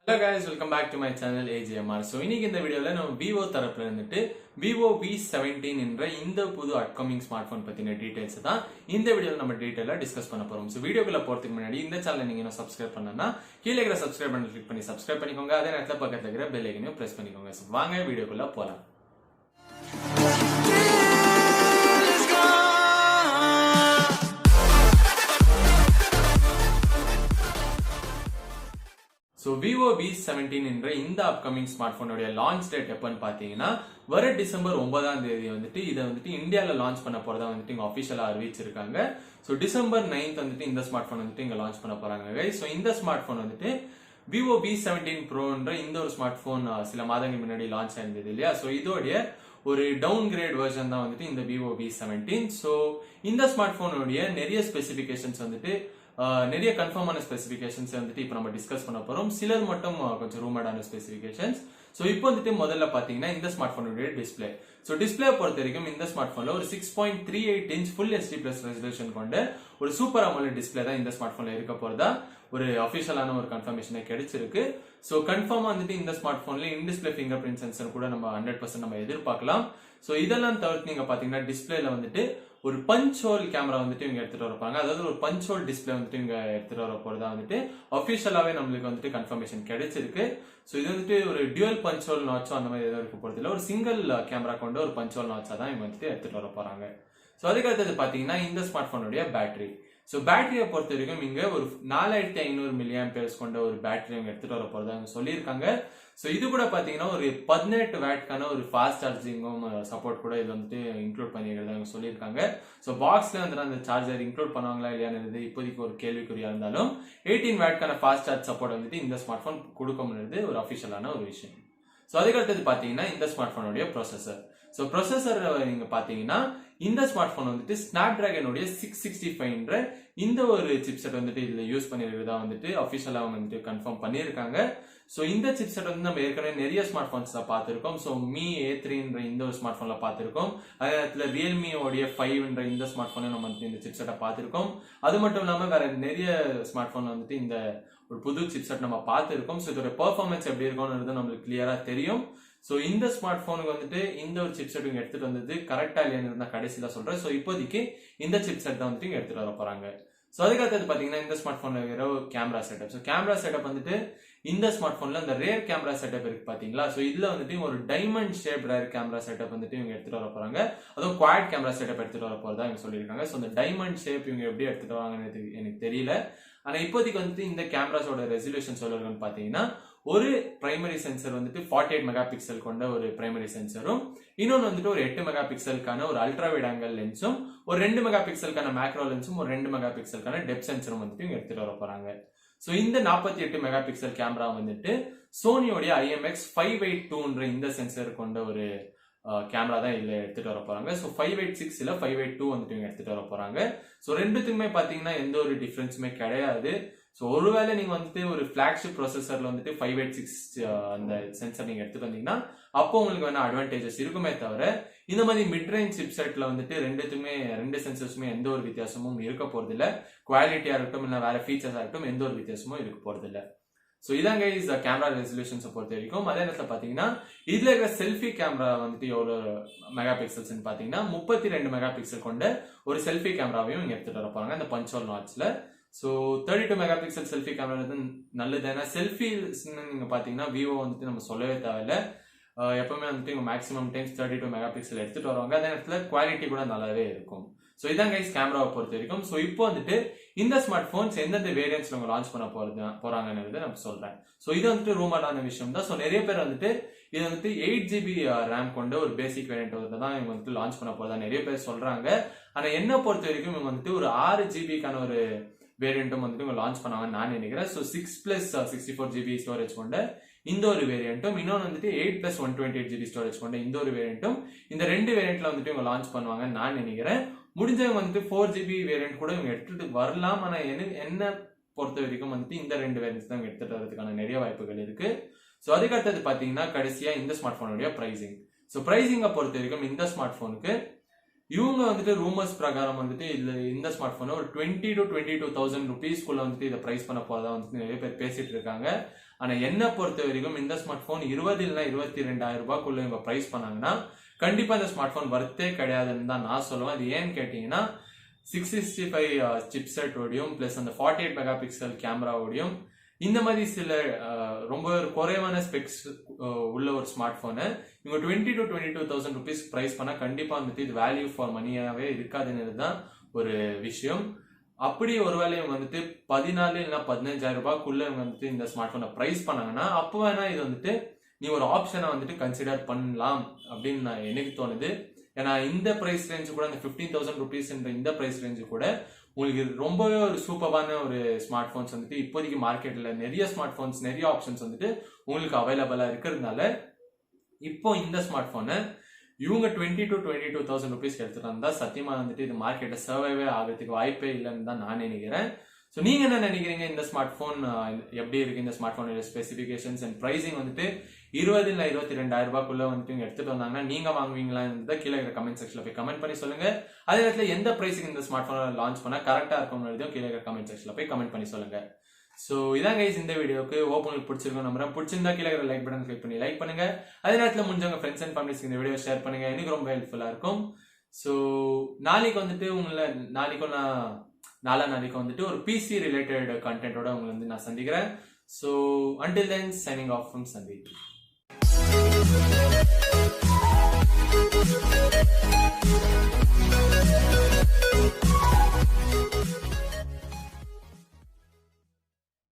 Hello guys, welcome back to my channel AGMR. So இன்னைக்கு இந்த வீடியோல நம்ம Vivo தரப்புல இருந்துட்டு Vivo V17 என்ற இந்த புது அப்கமிங் ஸ்மார்ட் போன் பத்தின டீடைல்ஸ் தான் இந்த வீடியோல நம்ம டீடைலா டிஸ்கஸ் பண்ண போறோம். சோ வீடியோக்குள்ள போறதுக்கு முன்னாடி இந்த சேனலை நீங்க இன்னும் சப்ஸ்கிரைப் பண்ணலனா கீழ இருக்கிற சப்ஸ்கிரைப் பட்டனை கிளிக் பண்ணி சப்ஸ்கிரைப் பண்ணிக்கோங்க. அதே நேரத்துல பக்கத்துல இருக்கிற பெல் ஐகானையும் பிரஸ் பண்ணிக்கோங்க. சோ வாங்க வீடியோக்குள்ள போலாம். So Vivo V17 என்ற இந்த அப்கமிங் ஸ்மார்ட் போனுடைய லான்ச் டேட் எப்பன்னு பாத்தீங்கன்னா வர டிசம்பர் 9ஆம் தேதி வந்துட்டு இதை வந்துட்டு இந்தியால லான்ச் பண்ண போறதா வந்துட்டு இங்க ஆஃபிஷியலா அறிவிச்சிருக்காங்க. ஸோ டிசம்பர் 9th வந்துட்டு இந்த ஸ்மார்ட் போன் வந்துட்டு இங்க லான்ச் பண்ண போறாங்க. ஸோ இந்த ஸ்மார்ட் போன் வந்துட்டு Vivo V17 Proன்ற இந்த ஒரு ஸ்மார்ட் போன் சில மாதங்கள் முன்னாடி லான்ச் ஆயிருந்தது இல்லையா. ஸோ இதோடைய ஒரு டவுன் கிரேட் வெர்ஷன் தான் வந்துட்டு இந்த Vivo V17. ஸோ இந்த ஸ்மார்ட் போனுடைய நிறைய ஸ்பெசிபிகேஷன்ஸ் வந்துட்டு நிறைய கன்ஃபார்மான ஸ்பெசிபிகேஷன்ஸ் வந்துட்டு இப்போ நம்ம டிஸ்கஸ் பண்ண போறோம். சிலர் மட்டும் கொஞ்சம் ரூமர்டான ஸ்பெசிபிகேஷன்ஸ். ஸோ இப்போ வந்துட்டு முதல்ல பாத்தீங்கன்னா இந்த ஸ்மார்ட் போனுடைய டிஸ்பிளே. ஸோ டிஸ்பிளே பொறுத்த வரைக்கும் இந்த ஸ்மார்ட் போன்ல ஒரு 6.38 inch full HD plus resolution கொண்ட ஒரு சூப்பர் AMOLED டிஸ்பிளே தான் இந்த ஸ்மார்ட் போன்ல இருக்க போறதா ஒரு அபிஷியலான ஒரு கன்ஃபர்மேஷனே கிடைச்சிருக்கு. ஸோ கன்ஃபார்மா வந்துட்டு இந்த ஸ்மார்ட் போன்ல in display finger print sensor கூட நம்ம 100% நம்ம எதிர்பார்க்கலாம். ஸோ இதெல்லாம் தவிர்த்து நீங்க பாத்தீங்கன்னா டிஸ்பிளேல வந்துட்டு ஒரு பஞ்ச் ஹோல் கேமரா வந்துட்டு இவங்க எடுத்துட்டு வரப்பாங்க. அதாவது ஒரு பஞ்ச் ஹோல் டிஸ்பிளே வந்துட்டு இவங்க எடுத்துட்டு வர போறதா வந்துட்டு அபிஷியலாவே நம்மளுக்கு வந்துட்டு கன்ஃபர்மேஷன் கிடைச்சிருக்கு. ஸோ இது வந்துட்டு ஒரு டியூவல் பஞ்ச் ஹோல் நாச்சோ அந்த மாதிரி எதுவும் இருக்க போறது இல்லை. ஒரு சிங்கிள் கேமரா கொண்டு ஒரு பஞ்ச் ஹோல் நாச்சா தான் இவங்க வந்துட்டு எடுத்துட்டு வர போறாங்க. ஸோ அதுக்கு அடுத்தது பாத்தீங்கன்னா இந்த ஸ்மார்ட் போனுடைய பேட்டரி. ஸோ பேட்டரியை பொறுத்த வரைக்கும் இங்க ஒரு 4500 mAh கொண்ட ஒரு பேட்டரி அவங்க எடுத்துட்டு வர போறதா சொல்லியிருக்காங்க. ஸோ இது கூட பாத்தீங்கன்னா ஒரு 18 வாட்கான ஒரு ஃபாஸ்ட் சார்ஜிங்கும் சப்போர்ட் கூட இது வந்துட்டு இன்க்ளூட் பண்ணிக்கிறதா சொல்லியிருக்காங்க. ஸோ பாக்ஸ்ல வந்துட்டு அந்த சார்ஜர் இன்க்ளூட் பண்ணுவாங்களா இல்லையானது இப்போதைக்கு ஒரு கேள்விக்குறியா இருந்தாலும் 18 வாட்கான ஃபாஸ்ட் சார்ஜ் சப்போர்ட் வந்துட்டு இந்த ஸ்மார்ட் போன் கொடுக்கும்ன்றது ஒரு அபிஷியலான ஒரு விஷயம். ஸோ அதுக்கு அடுத்தது பாத்தீங்கன்னா இந்த ஸ்மார்ட் போனுடைய ப்ரொசஸர். ஸோ ப்ரொசஸர் நீங்க பாத்தீங்கன்னா இந்த ஸ்மார்ட் போன் வந்துட்டு ஸ்னாப்டிராகனுடைய 665 இந்த ஒரு சிப்செட் வந்துட்டு இதுல யூஸ் பண்ணிருக்கிறதா வந்துட்டு அபிஷியலா வந்துட்டு கன்ஃபார்ம் பண்ணியிருக்காங்க. ஸோ இந்த சிப்செட் வந்து நம்ம ஏற்கனவே நிறைய ஸ்மார்ட் போன்ஸ்ல பார்த்திருக்கோம். ஸோ Mi A3 இந்த ஒரு ஸ்மார்ட் போன்ல பார்த்திருக்கோம். அதே நேரத்தில் Realme உடைய 5 இந்த ஸ்மார்ட் போன்ல நம்ம வந்து இந்த சிப்செட்டை பார்த்திருக்கோம். அது மட்டும் இல்லாம வேற நிறைய ஸ்மார்ட் போன் வந்துட்டு இந்த ஒரு புது சிப்செட் நம்ம பார்த்திருக்கோம். ஸோ இதோட பெர்ஃபார்மன்ஸ் எப்படி இருக்கும்ன்றது நம்மளுக்கு கிளியரா தெரியும். ஸோ இந்த ஸ்மார்ட் போனுக்கு வந்துட்டு இந்த ஒரு சிப்செட் இங்க எடுத்துட்டு வந்தது கரெக்டா இல்லையான்னு நான் கடைசியில சொல்றேன். ஸோ இப்போதைக்கு இந்த சிப்செட் தான் வந்துட்டு இங்க எடுத்துட்டு வர போறாங்க. ஸோ அதுக்கு அடுத்தது பாத்தீங்கன்னா இந்த ஸ்மார்ட் போன்ல இருக்கிற ஒரு camera setup. So camera setup வந்துட்டு இந்த ஸ்மார்ட் போன்ல இந்த ரேர் கேமரா செட்டப் இருக்கு பாத்தீங்களா. ஸோ இதுல வந்துட்டு ஒரு diamond shape rare camera setup வந்துட்டு இவங்க எடுத்துட்டு வர போறாங்க. அதுவும் குவாட் கேமரா செட்டப் எடுத்துட்டு வர போறதா இவங்க சொல்லியிருக்காங்க. ஸோ இந்த டைமண்ட் ஷேப் இவங்க எப்படி எடுத்துட்டு வராங்கன்னு எனக்கு தெரியல. ஆனா இப்போதைக்கு வந்துட்டு இந்த கேமராஸோட ரெசல்யூஷன் சொல்லுறதுன்னு பாத்தீங்கன்னா ஒரு பிரைமரி சென்சர் வந்துட்டு 48 மெகா பிக்சல் கொண்ட ஒரு பிரைமரி சென்சரும், இன்னொன்று வந்துட்டு ஒரு 8 மெகா பிக்சலுக்கான ஒரு அல்ட்ரா வைட் ஆங்கிள் லென்ஸும், ஒரு 2 மெகா பிக்சலுக்கான மேக்ரோ லென்ஸும், ஒரு 2 மெகா பிக்சலுக்கான டெப்த் சென்சரும் வந்துட்டு இங்க எடுத்துட்டு வர போறாங்க. ஸோ இந்த 48 மெகா பிக்சல் கேமரா வந்துட்டு சோனியோடைய IMX582 இந்த சென்சர் கொண்ட ஒரு கேமரா தான் இதுல எடுத்துட்டு வர போறாங்க. ஸோ 586 இல்ல 582 வந்துட்டு இவங்க எடுத்துட்டு வர போறாங்க. ஸோ ரெண்டுத்துக்குமே பாத்தீங்கன்னா எந்த ஒரு டிஃபரன்ஸுமே கிடையாது. ஸோ ஒருவேளை நீங்க வந்துட்டு ஒரு பிளாக்ஷிப் ப்ராசஸர்ல வந்துட்டு 586 அந்த சென்சர் நீங்க எடுத்துட்டு வந்தீங்கன்னா அப்போ உங்களுக்கு வேணா அட்வான்டேஜஸ் இருக்குமே தவிர இந்த மாதிரி மிட் ரேஞ்ச் சிப்செட்ல வந்துட்டு ரெண்டு சென்சர்ஸுமே எந்த ஒரு வித்தியாசமும் இருக்க போறது இல்ல. குவாலிட்டியா இருக்கட்டும் இல்ல வேற ஃபீச்சர்ஸா இருக்கட்டும் எந்த ஒரு வித்தியாசமும் இருக்க போறது இல்ல. ஸோ இதாங்க இந்த கேமரா ரெசல்யூஷன்ஸை பொறுத்த வரைக்கும். அதே நேரத்தில் பாத்தீங்கன்னா இதுல இருக்கிற செல்ஃபி கேமரா வந்துட்டு எவ்வளவு மெகா பிக்சல்ஸ் பாத்தீங்கன்னா 32 மெகா பிக்சல் கொண்ட ஒரு செல்ஃபி கேமராவையும் இங்க எடுத்துட்டு வர போறாங்க இந்த பஞ்ச் ஹோல் நாட்ச்ல. So 32 mega pixel selfie camera வந்து நல்லது. ஏன்னா செல்ஃபி நீங்க பாத்தீங்கன்னா விவோ வந்துட்டு நம்ம சொல்லவே தேவையில்ல. எப்பவுமே வந்துட்டு இவங்க மேக்ஸிமம் டைம்ஸ் 32 மெகா பிக்சல் எடுத்துட்டு வருவாங்க. அதே நேரத்துல குவாலிட்டி கூட நல்லாவே இருக்கும். ஸோ இதான் கைஸ் கேமராவை பொறுத்த வரைக்கும். ஸோ இப்போ வந்துட்டு இந்த ஸ்மார்ட் போன்ஸ் எந்தெந்த வேரியன்ட்ஸ்ல அவங்க லான்ச் பண்ண போறாங்கன்னு நம்ம சொல்றேன். ஸோ இது வந்துட்டு ரூமரான விஷயம் தான். ஸோ நிறைய பேர் வந்துட்டு இது வந்துட்டு 8GB ரேம் கொண்ட ஒரு பேசிக் வேரியன்ட் தான் இவங்க வந்துட்டு லான்ச் பண்ண போறதா நிறைய பேர் சொல்றாங்க. ஆனா என்ன பொறுத்த வரைக்கும் இவங்க வந்துட்டு ஒரு 6GBக்கான ஒரு வேரியன்ட்டும் வந்துட்டு இவங்க லான்ச் பண்ணாங்கன்னு நான் நினைக்கிறேன். ஸோ 6+64GB ஸ்டோரேஜ் கொண்ட இந்த ஒரு வேரியன்ட்டும், இன்னொன்று வந்துட்டு 8+128GB ஸ்டோரேஜ் கொண்ட இந்த ஒரு வேரியன்ட்டும், இந்த ரெண்டு வேரியன்ட்ல வந்துட்டு இவங்க லான்ச் பண்ணுவாங்கன்னு நான் நினைக்கிறேன். முடிஞ்சவங்க வந்துட்டு 4GB வேரியன்ட் கூட இவங்க எடுத்துட்டு வரலாம். ஆனா என்ன பொறுத்த வரைக்கும் வந்துட்டு இந்த ரெண்டு வேரியன்ட்ஸ் தான் எடுத்துட்டு வரதுக்கான நிறைய வாய்ப்புகள் இருக்கு. ஸோ அதுக்கு அடுத்தது பாத்தீங்கன்னா கடைசியா இந்த ஸ்மார்ட் போனுடைய பிரைசிங். ஸோ பிரைசிங்கை பொறுத்த வரைக்கும் இந்த ஸ்மார்ட் போனுக்கு இவங்க வந்துட்டு ரூமர்ஸ் பிரகாரம் வந்துட்டு இதுல இந்த ஸ்மார்ட் போனை ஒரு 20 to 22,000 rupees வந்துட்டு இதை பிரைஸ் பண்ண போறதா வந்துட்டு நிறைய பேர் பேசிட்டு இருக்காங்க. ஆனா என்ன பொறுத்த வரைக்கும் இந்த ஸ்மார்ட் போன் 20 இல்லைன்னா 22,000 ரூபாய்க்குள்ள இவங்க பிரைஸ் பண்ணாங்கன்னா கண்டிப்பா இந்த ஸ்மார்ட் போன் வர்த்தே கிடையாதுன்னு தான் நான் சொல்லுவேன். அது ஏன்னு கேட்டீங்கன்னா 665 சிப்செட் ஓடியும் பிளஸ் அந்த 48 மெகா பிக்சல் கேமராவோடையும் இந்த மாதிரி சில ரொம்ப குறைவான ஸ்பெக்ஸ் உள்ள ஒரு ஸ்மார்ட் போனை இவங்க 20 to 22,000 ருபீஸ் பிரைஸ் பண்ணா கண்டிப்பா வந்துட்டு இது வேல்யூ ஃபார் மணியாவே இருக்காதுன்னு தான் ஒரு விஷயம். அப்படி ஒருவேளை இவங்க வந்துட்டு 14 இல்லைன்னா 15,000 ரூபாய்க்குள்ள இவங்க வந்துட்டு இந்த ஸ்மார்ட் போனை பிரைஸ் பண்ணாங்கன்னா அப்போ வேணா இது வந்துட்டு நீ ஒரு ஆப்ஷனை வந்துட்டு கன்சிடர் பண்ணலாம் அப்படின்னு நான் எனக்கு தோணுது. ஏன்னா இந்த பிரைஸ் ரேஞ்சு கூட அந்த 15,000 ருபீஸ் இந்த பிரைஸ் ரேஞ்சு கூட உங்களுக்கு ரொம்பவே ஒரு சூப்பரான ஒரு ஸ்மார்ட் போன்ஸ் வந்துட்டு இப்போதைக்கு மார்க்கெட்ல நிறைய ஸ்மார்ட் போன்ஸ் நிறைய ஆப்ஷன்ஸ் வந்துட்டு உங்களுக்கு அவைலபிளா இருக்கிறதுனால இப்போ இந்த ஸ்மார்ட் போனை இவங்க 20 to 22,000 ருபீஸ் எடுத்துட்டு வந்தா சத்தியமா வந்துட்டு இது மார்க்கெட்டை சர்வைவே ஆகிறதுக்கு வாய்ப்பே இல்லைன்னு தான் நான் நினைக்கிறேன். ஸோ நீங்க என்ன நினைக்கிறீங்க? இந்த ஸ்மார்ட் போன் எப்படி இருக்கு? இந்த ஸ்மார்ட் போனோட ஸ்பெசிபிகேஷன்ஸ் அண்ட் பிரைசிங் வந்துட்டு 20 இல்ல 22,000 ரூபாய்க்குள்ள வந்துட்டு இங்க எடுத்துட்டு வந்தாங்கன்னா நீங்க வாங்குவீங்களா? கீழே இருக்கிற கமெண்ட் செக்ஷன்ல போய் கமெண்ட் பண்ணி சொல்லுங்க. அதே நேரத்தில் எந்த பிரைசிங் இந்த ஸ்மார்ட் போனை லான்ச் பண்ணா கரெக்டா இருக்கும் கீழே இருக்கிற கமெண்ட் செக்ஷன்ல போய் கமெண்ட் பண்ணி சொல்லுங்க. ஸோ இதான் கைஸ் இந்த வீடியோக்கு. ஹோப் உங்களுக்கு பிடிச்சிருக்கும் நம்புறேன். பிடிச்சிருந்தா கீழே இருக்கிற லைக் பட்டன் கிளிக் பண்ணி லைக் பண்ணுங்க. அதே நேரத்தில் முடிஞ்சவங்க ஃப்ரெண்ட்ஸ் அண்ட் ஃபேமிலிஸ்க்கு இந்த வீடியோ ஷேர் பண்ணுங்க. எனக்கு ரொம்ப ஹெல்ப்ஃபுல்லா இருக்கும். ஸோ நாளைக்கு வந்துட்டு நாளைக்கு வந்துட்டு ஒரு பிசி ரிலேட்டட் கண்டென்ட்டோட உங்களை வந்து நான் சந்திக்கிறேன். So until then signing off from Sandeep.